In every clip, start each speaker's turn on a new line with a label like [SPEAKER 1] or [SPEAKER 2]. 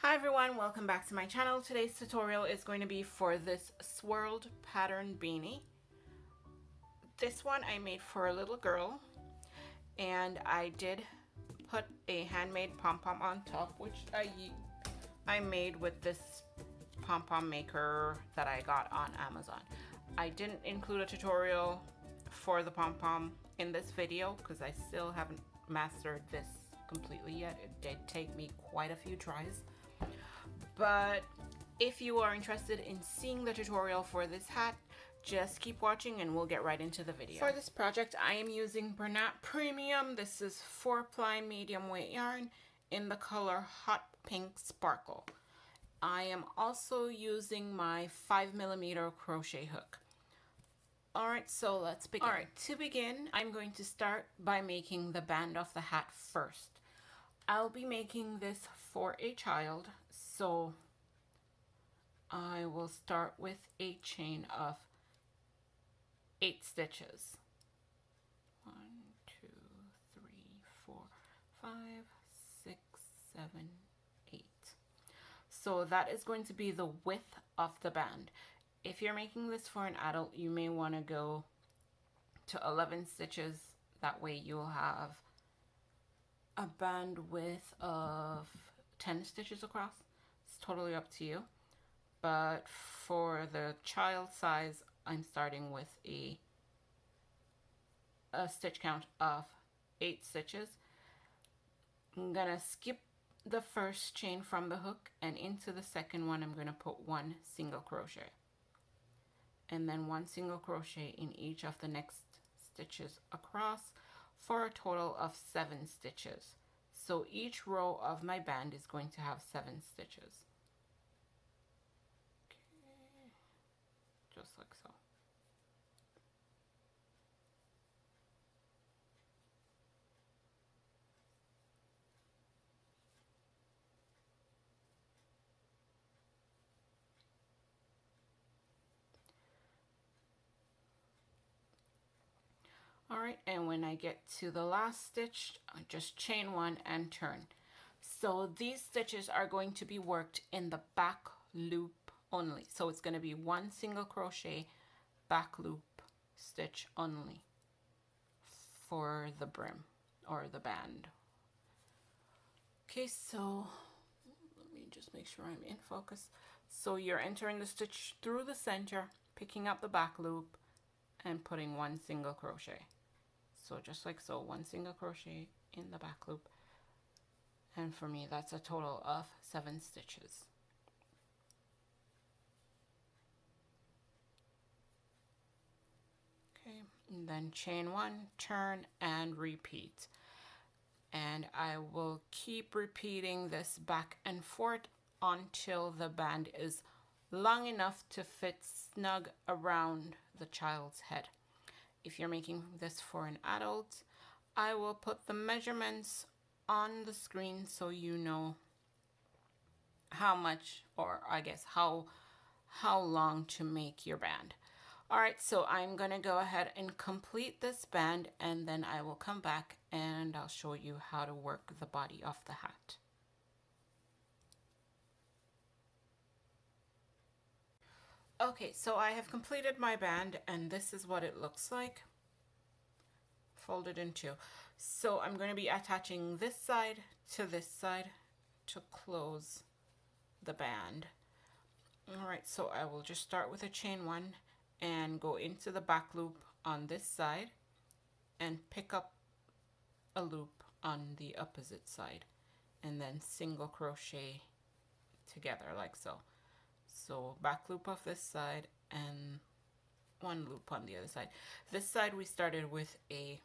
[SPEAKER 1] Hi everyone, welcome back to my channel. Today's tutorial is going to be for this swirled pattern beanie. This one I made for a little girl, and I did put a handmade pom-pom on top, which I made with this pom-pom maker that I got on Amazon. I didn't include a tutorial for the pom-pom in this video because I still haven't mastered this completely yet. It did take me quite a few tries. But if you are interested in seeing the tutorial for this hat, just keep watching and we'll get right into the video. For this project, I am using Bernat Premium. This is 4-ply medium weight yarn in the color Hot Pink Sparkle. I am also using my 5mm crochet hook. Alright, so let's begin. Alright, to begin, I'm going to start by making the band of the hat first. I'll be making this for a child, so I will start with a chain of 8 stitches. 1, 2, 3, 4, 5, 6, 7, 8. So that is going to be the width of the band. If you're making this for an adult, you may want to go to 11 stitches. That way you'll have a band width of 10 stitches across. It's totally up to you. But for the child size, I'm starting with a stitch count of 8 stitches. I'm gonna skip the first chain from the hook, and into the second one I'm gonna put 1 single crochet, and then 1 single crochet in each of the next stitches across, for a total of 7 stitches. So each row of my band is going to have 7 stitches. Okay, just like so. Alright, and when I get to the last stitch, I just chain 1 and turn. So these stitches are going to be worked in the back loop only. So it's going to be 1 single crochet, back loop stitch only for the brim or the band. Okay, so let me just make sure I'm in focus. So you're entering the stitch through the center, picking up the back loop and putting 1 single crochet. So just like so, 1 single crochet in the back loop, and for me that's a total of 7 stitches. Okay, and then chain 1, turn and repeat, and I will keep repeating this back and forth until the band is long enough to fit snug around the child's head. If you're making this for an adult, I will put the measurements on the screen so you know how much, or I guess how long to make your band. Alright, so I'm going to go ahead and complete this band, and then I will come back and I'll show you how to work the body of the hat. Okay, so I have completed my band, and this is what it looks like, folded in 2. So I'm going to be attaching this side to close the band. Alright, so I will just start with a chain 1 and go into the back loop on this side and pick up a loop on the opposite side, and then single crochet together like so. So back loop of this side and 1 loop on the other side. This side we started with a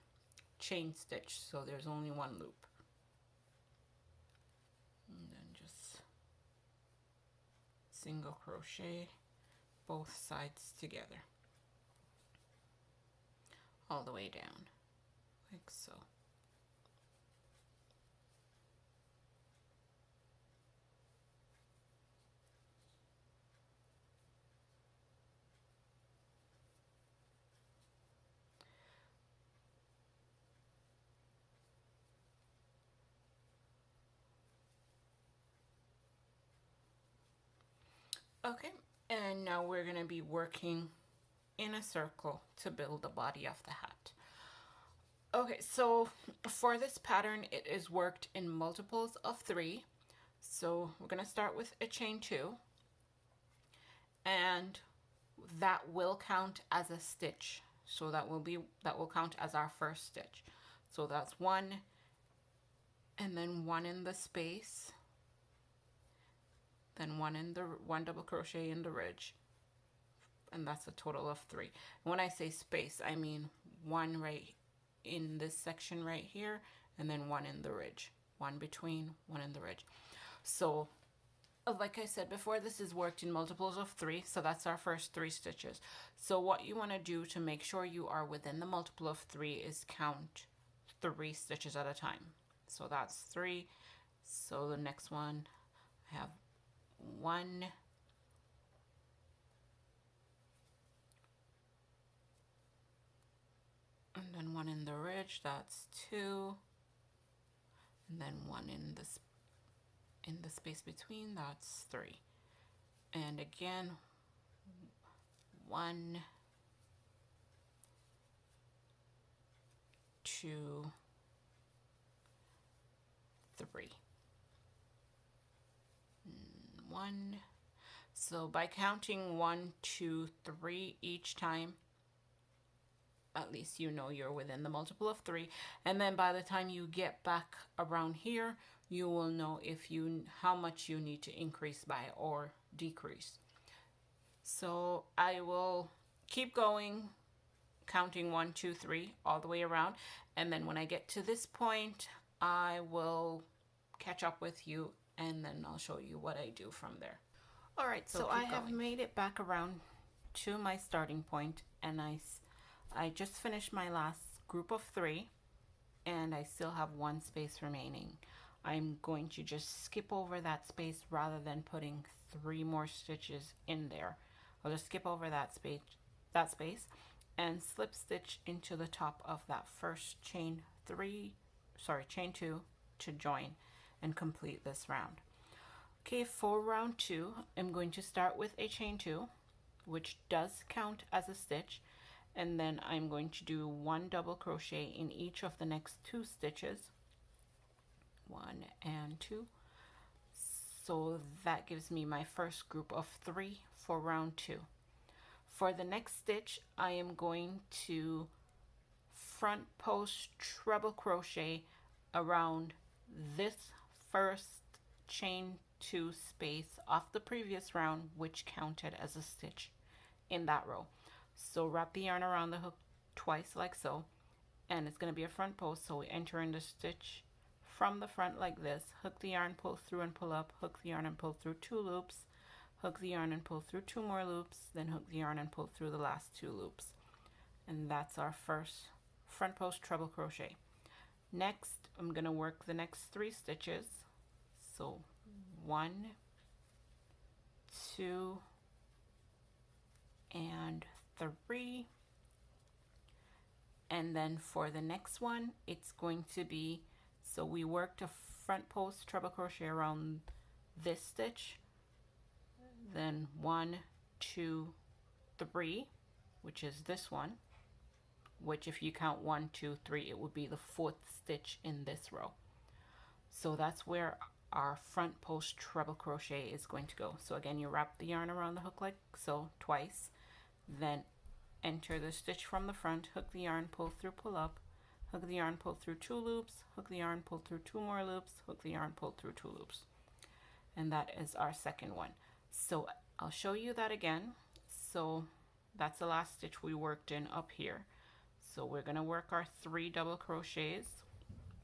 [SPEAKER 1] chain stitch, so there's only 1 loop. And then just single crochet both sides together all the way down like so. Okay, and now we're going to be working in a circle to build the body of the hat. Okay, so for this pattern, it is worked in multiples of 3. So we're going to start with a chain 2, and that will count as a stitch. So that will count as our first stitch. So that's 1, and then 1 in the space, then 1 double crochet in the ridge, and that's a total of 3. When I say space, I mean 1 right in this section right here, and then 1 in the ridge, 1 between, 1 in the ridge. So like I said before, this is worked in multiples of 3, so that's our first 3 stitches. So what you want to do to make sure you are within the multiple of 3 is count 3 stitches at a time. So that's 3. So the next one, I have 1, and then 1 in the ridge, that's 2, and then 1 in the space between, that's 3. And again, 1, 2, 3. 1. So by counting 1, 2, 3 each time, at least you know you're within the multiple of 3. And then by the time you get back around here, you will know how much you need to increase by or decrease. So I will keep going, counting 1, 2, 3 all the way around, and then when I get to this point, I will catch up with you, and then I'll show you what I do from there. All right, so I have made it back around to my starting point, and I just finished my last group of 3, and I still have 1 space remaining. I'm going to just skip over that space rather than putting 3 more stitches in there. I'll just skip over that space and slip stitch into the top of that first chain 2 to join and complete this round. Okay, for round 2, I'm going to start with a chain 2, which does count as a stitch, and then I'm going to do 1 double crochet in each of the next 2 stitches, 1 and 2. So that gives me my first group of 3 for round 2. For the next stitch, I am going to front post treble crochet around this first chain 2 space off the previous round, which counted as a stitch in that row. So wrap the yarn around the hook twice like so, and it's going to be a front post, so we enter in the stitch from the front like this, hook the yarn, pull through and pull up, hook the yarn and pull through 2 loops, hook the yarn and pull through 2 more loops, then hook the yarn and pull through the last 2 loops. And that's our first front post treble crochet. Next, I'm going to work the next 3 stitches. So 1, 2, and 3. And then for the next one, it's going to be, so we worked a front post treble crochet around this stitch, then 1, 2, 3, which is this one, which if you count 1, 2, 3, it would be the 4th stitch in this row. So that's where our front post treble crochet is going to go. So again, you wrap the yarn around the hook like so twice, then enter the stitch from the front, hook the yarn, pull through, pull up, hook the yarn, pull through 2 loops, hook the yarn, pull through 2 more loops, hook the yarn, pull through 2 loops. And that is our second one. So I'll show you that again. So that's the last stitch we worked in up here. So we're going to work our 3 double crochets,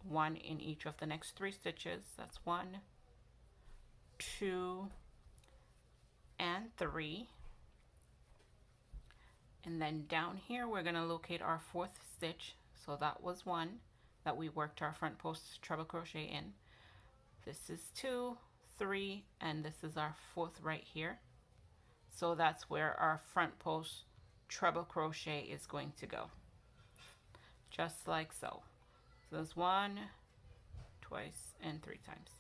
[SPEAKER 1] 1 in each of the next 3 stitches. That's 1, 2, and 3. And then down here we're going to locate our 4th stitch. So that was 1 that we worked our front post treble crochet in. This is 2, 3, and this is our 4th right here. So that's where our front post treble crochet is going to go, just like so. So there's 1, twice, and 3 times.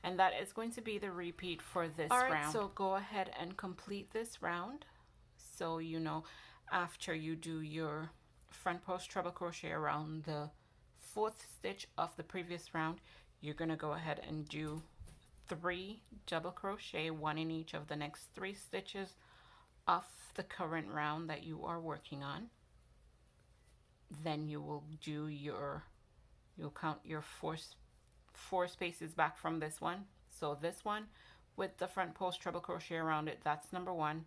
[SPEAKER 1] and that is going to be the repeat for this round. So go ahead and complete this round. So you know, after you do your front post treble crochet around the 4th stitch of the previous round, you're going to go ahead and do 3 double crochet, 1 in each of the next 3 stitches of the current round that you are working on. Then you will do your, you'll count your four spaces back from this one. So this one with the front post treble crochet around it, that's number 1.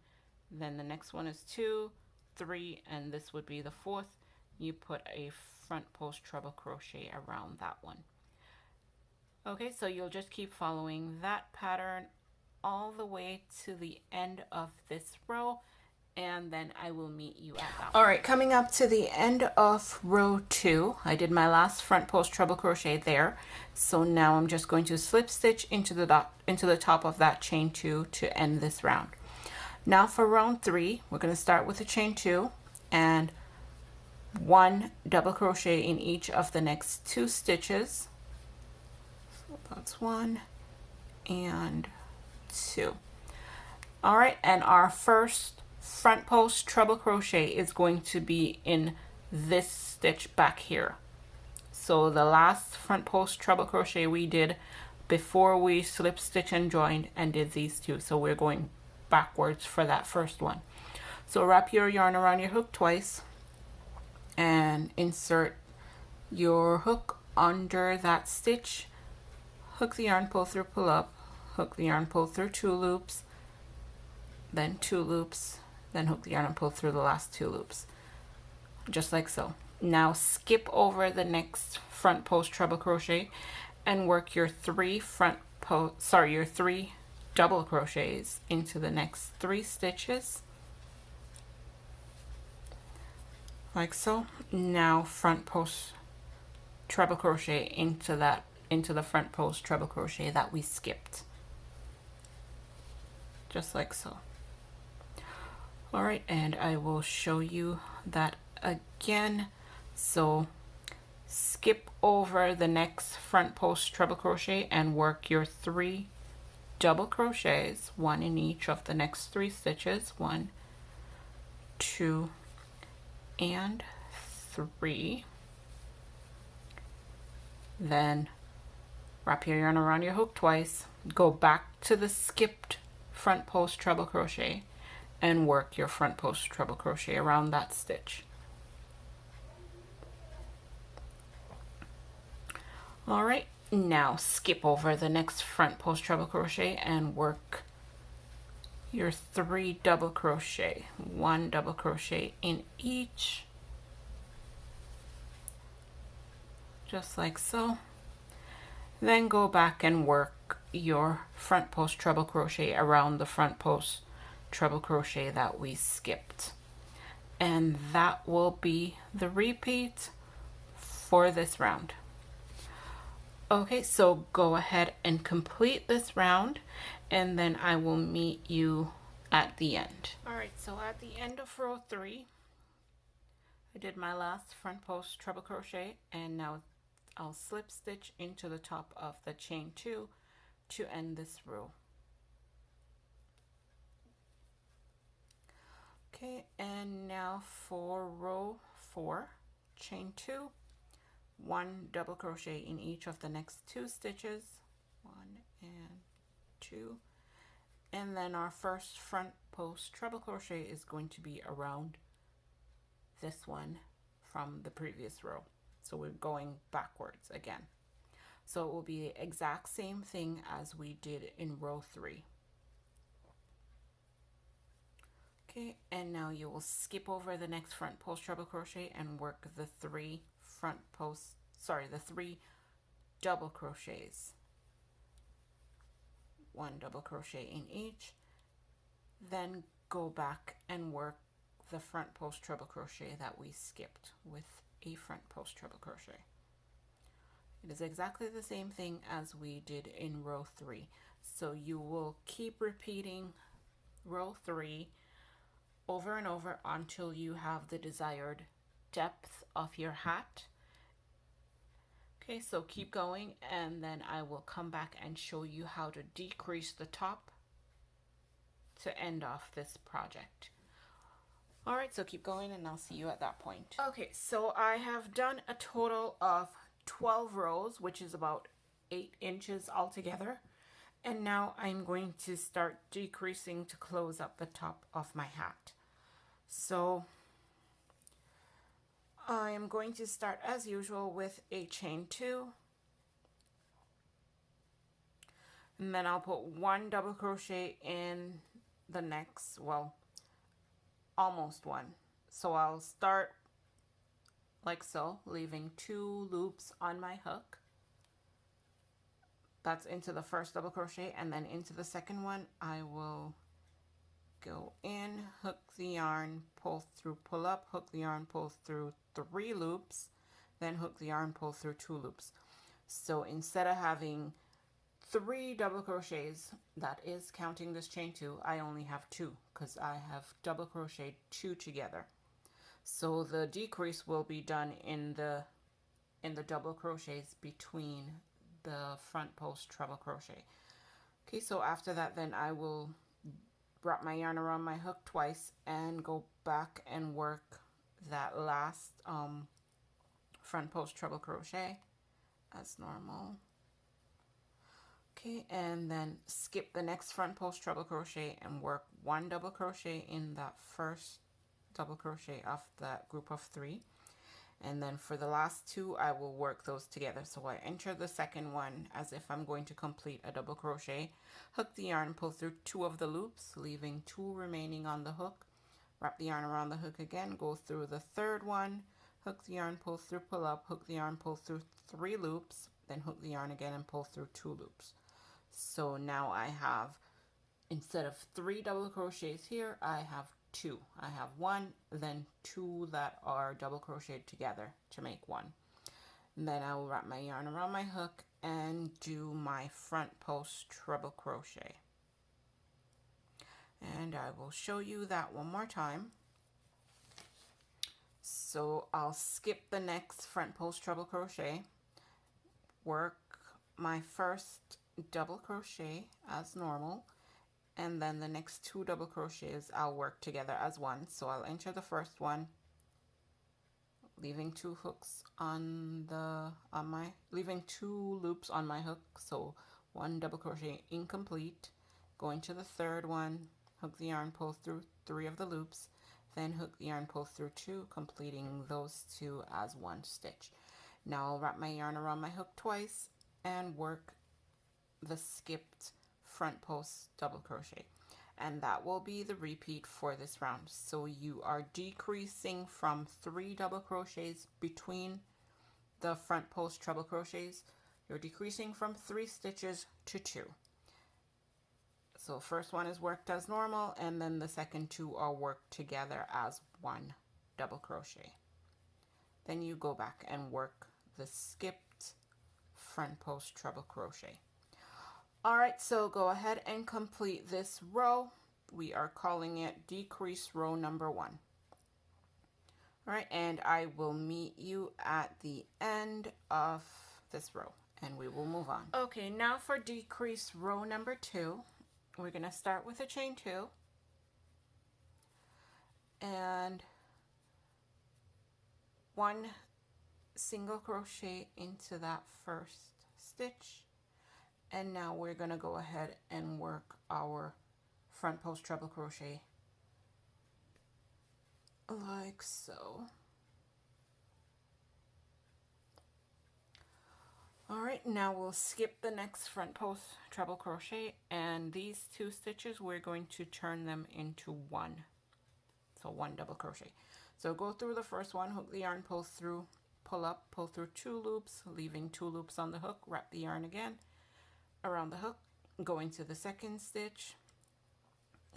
[SPEAKER 1] Then the next one is 2, 3, and this would be the 4th. You put a front post treble crochet around that one. Okay, so you'll just keep following that pattern all the way to the end of this row, and then I will meet you at that one. All right, coming up to the end of row 2, I did my last front post treble crochet there. So now I'm just going to slip stitch into the top of that chain 2 to end this round. Now for round 3, we're going to start with a chain 2 and 1 double crochet in each of the next 2 stitches. So that's 1 and 2. All right, and our first front post treble crochet is going to be in this stitch back here. So the last front post treble crochet we did before we slip stitch and joined and did these 2. So we're going backwards for that first one. So wrap your yarn around your hook twice and insert your hook under that stitch. Hook the yarn, pull through, pull up, hook the yarn, pull through 2 loops, then 2 loops, then hook the yarn and pull through the last 2 loops, just like so. Now skip over the next front post treble crochet and work your 3 double crochets into the next 3 stitches, like so. Now front post treble crochet into the front post treble crochet that we skipped, just like so. All right, and I will show you that again. So skip over the next front post treble crochet and work your 3 double crochets, 1 in each of the next 3 stitches, 1, 2, and 3. Then wrap your yarn around your hook twice, go back to the skipped front post treble crochet and work your front post treble crochet around that stitch. All right, now skip over the next front post treble crochet and work your 3 double crochet, 1 double crochet in each, just like so. Then go back and work your front post treble crochet around the front post treble crochet that we skipped, and that will be the repeat for this round. Okay, so go ahead and complete this round, and then I will meet you at the end. All right, so at the end of row 3, I did my last front post treble crochet, and now I'll slip stitch into the top of the chain 2 to end this row. Okay, and now for row 4, chain 2, 1 double crochet in each of the next 2 stitches, 1 and 2, and then our first front post treble crochet is going to be around this one from the previous row. So we're going backwards again. So it will be the exact same thing as we did in row 3. Okay, and now you will skip over the next front post treble crochet and work the 3 double crochets, 1 double crochet in each, then go back and work the front post treble crochet that we skipped with a front post treble crochet. It is exactly the same thing as we did in row 3. So you will keep repeating row 3 over and over until you have the desired depth of your hat. Okay, so keep going, and then I will come back and show you how to decrease the top to end off this project. All right, so keep going and I'll see you at that point. Okay, so I have done a total of 12 rows, which is about 8 inches altogether. And now I'm going to start decreasing to close up the top of my hat. So I am going to start as usual with a chain 2. And then I'll put 1 double crochet in the next, well, almost 1. So I'll start like so, leaving 2 loops on my hook. That's into the first double crochet, and then into the second one I will go in, hook the yarn, pull through, pull up, hook the yarn, pull through 3 loops, then hook the yarn, pull through 2 loops. So instead of having 3 double crochets, that is counting this chain 2, I only have 2 because I have double crocheted 2 together. So the decrease will be done in the double crochets between the front post treble crochet. Okay, so after that then I will wrap my yarn around my hook twice and go back and work that last front post treble crochet as normal. Okay, and then skip the next front post treble crochet and work 1 double crochet in that first double crochet of that group of 3. And then for the last 2 I will work those together. So I enter the second one as if I'm going to complete a double crochet, hook the yarn, pull through 2 of the loops, leaving 2 remaining on the hook, wrap the yarn around the hook again, go through the third one, hook the yarn, pull through, pull up, hook the yarn, pull through 3 loops, then hook the yarn again and pull through 2 loops. So now I have, instead of 3 double crochets here, I have 2. I have 1, then 2 that are double crocheted together to make 1. And then I will wrap my yarn around my hook and do my front post treble crochet. And I will show you that one more time. So I'll skip the next front post treble crochet, work my first double crochet as normal, and then the next 2 double crochets I'll work together as one. So I'll enter the first one, leaving 2 hooks on leaving 2 loops on my hook, so 1 double crochet incomplete. Going to the third one, hook the yarn, pull through 3 of the loops, then hook the yarn, pull through 2, completing those 2 as 1 stitch. Now I'll wrap my yarn around my hook twice and work the skipped front post double crochet, and that will be the repeat for this round. So you are decreasing from 3 double crochets between the front post treble crochets. You're decreasing from 3 stitches to 2. So first one is worked as normal, and then the second 2 are worked together as 1 double crochet. Then you go back and work the skipped front post treble crochet. All right, so go ahead and complete this row. We are calling it decrease row number 1. All right, and I will meet you at the end of this row and we will move on. Okay, now for decrease row number 2, we're going to start with a chain 2 and 1 single crochet into that first stitch. And now we're going to go ahead and work our front post treble crochet like so. All right, now we'll skip the next front post treble crochet, and these 2 stitches we're going to turn them into 1. So 1 double crochet. So go through the first one, hook the yarn, pull through, pull up, pull through 2 loops, leaving 2 loops on the hook, wrap the yarn again around the hook, go into the second stitch,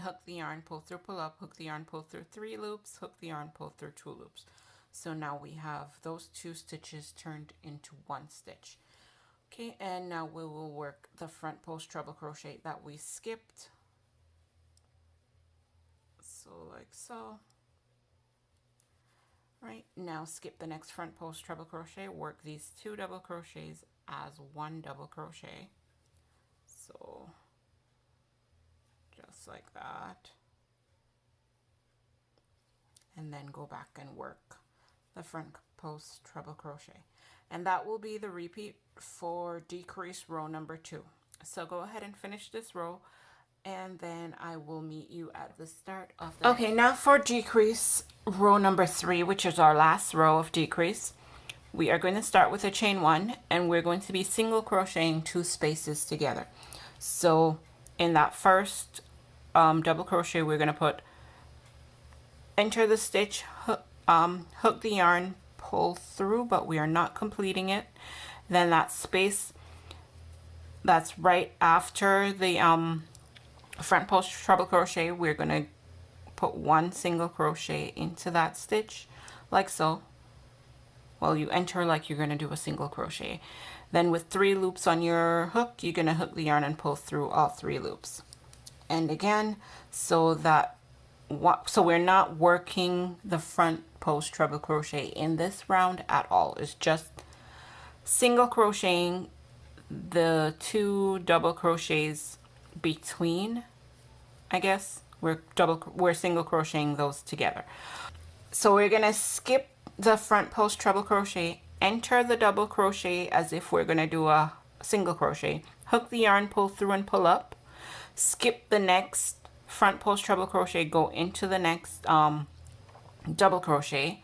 [SPEAKER 1] hook the yarn, pull through, pull up, hook the yarn, pull through 3 loops, hook the yarn, pull through 2 loops. So now we have those 2 stitches turned into 1 stitch. Okay, and now we will work the front post treble crochet that we skipped. So like so. Right, now skip the next front post treble crochet, work these 2 double crochets as 1 double crochet. So just like that. And then go back and work the front post treble crochet. And that will be the repeat for decrease row number 2. So go ahead and finish this row, and then I will meet you at the start of the Okay, now for decrease row number 3, which is our last row of decrease. We are going to start with a chain 1, and we're going to be single crocheting 2 spaces together. So in that first double crochet, we're going to put enter the stitch, hook the yarn, pull through, but we are not completing it. Then that space that's right after the front post treble crochet, we're going to put 1 single crochet into that stitch like so. Well, you enter like you're going to do a single crochet. Then with 3 loops on your hook, you're going to hook the yarn and pull through all 3 loops. And again, so we're not working the front post treble crochet in this round at all. It's just single crocheting the 2 double crochets between, I guess. We're single crocheting those together. So we're gonna skip the front post treble crochet, enter the double crochet as if we're gonna do a single crochet, hook the yarn, pull through and pull up, skip the next front post treble crochet, go into the next double crochet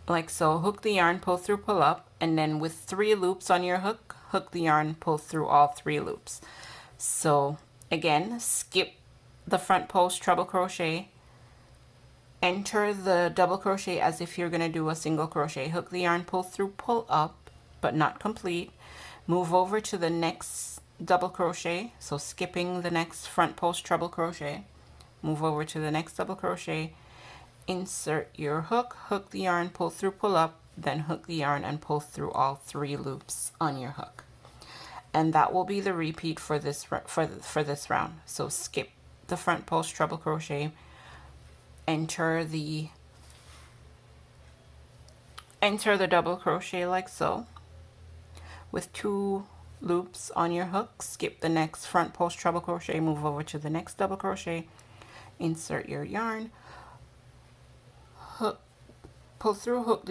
[SPEAKER 1] like so, hook the yarn, pull through, pull up, and then with 3 loops on your hook, hook the yarn, pull through all 3 loops. So again, skip the front post treble crochet, enter the double crochet as if you're going to do a single crochet, hook the yarn, pull through, pull up, but not complete, move over to the next double crochet, so skipping the next front post treble crochet, move over to the next double crochet, insert your hook, hook the yarn, pull through, pull up, then hook the yarn and pull through all 3 loops on your hook. And that will be the repeat for this round. So skip the front post treble crochet, enter the double crochet like so with 2 loops on your hook, skip the next front post treble crochet, move over to the next double crochet, insert your yarn, hook, pull through, hook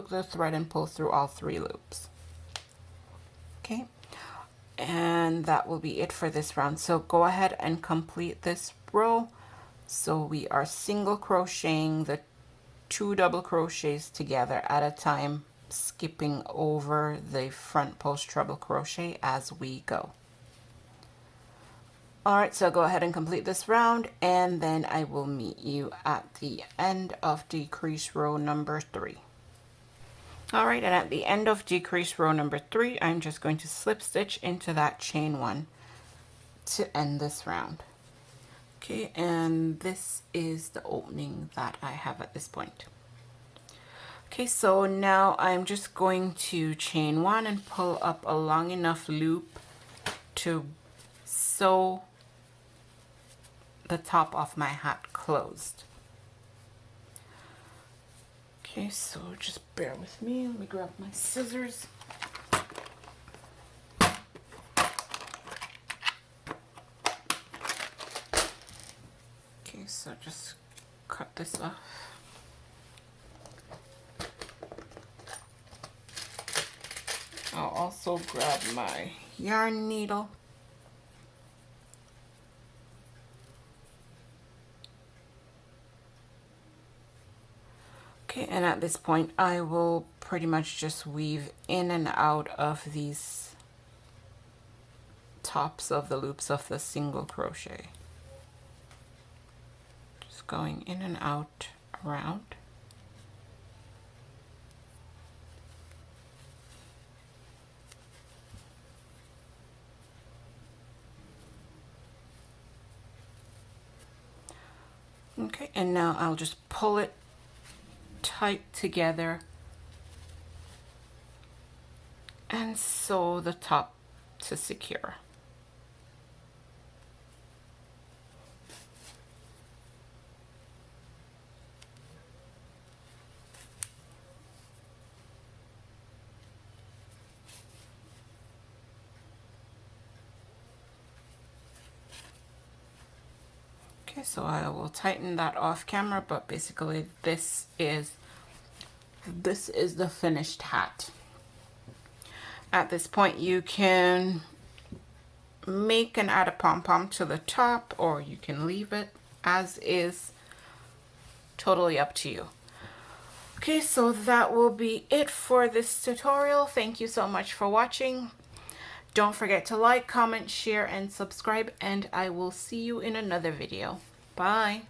[SPEAKER 1] the thread and pull through all 3 loops. Okay, and that will be it for this round. So go ahead and complete this row. So we are single crocheting the 2 double crochets together at a time, skipping over the front post treble crochet as we go. Alright, so go ahead and complete this round, and then I will meet you at the end of decrease row number 3. Alright, and at the end of decrease row number 3, I'm just going to slip stitch into that chain 1 to end this round. Okay, and this is the opening that I have at this point. Okay, so now I'm just going to chain 1 and pull up a long enough loop to sew the top of my hat closed. Okay, so just bear with me. Let me grab my scissors. Okay, so just cut this off. I'll also grab my yarn needle. Okay, and at this point I will pretty much just weave in and out of these tops of the loops of the single crochet. Just going in and out around. Okay, and now I'll just pull it tight together and sew the top to secure. Okay, so I will tighten that off camera, but basically this is the finished hat. At this point you can make and add a pom-pom to the top, or you can leave it as is, totally up to you. Okay, so that will be it for this tutorial. Thank you so much for watching. Don't forget to like, comment, share, and subscribe, and I will see you in another video. Bye.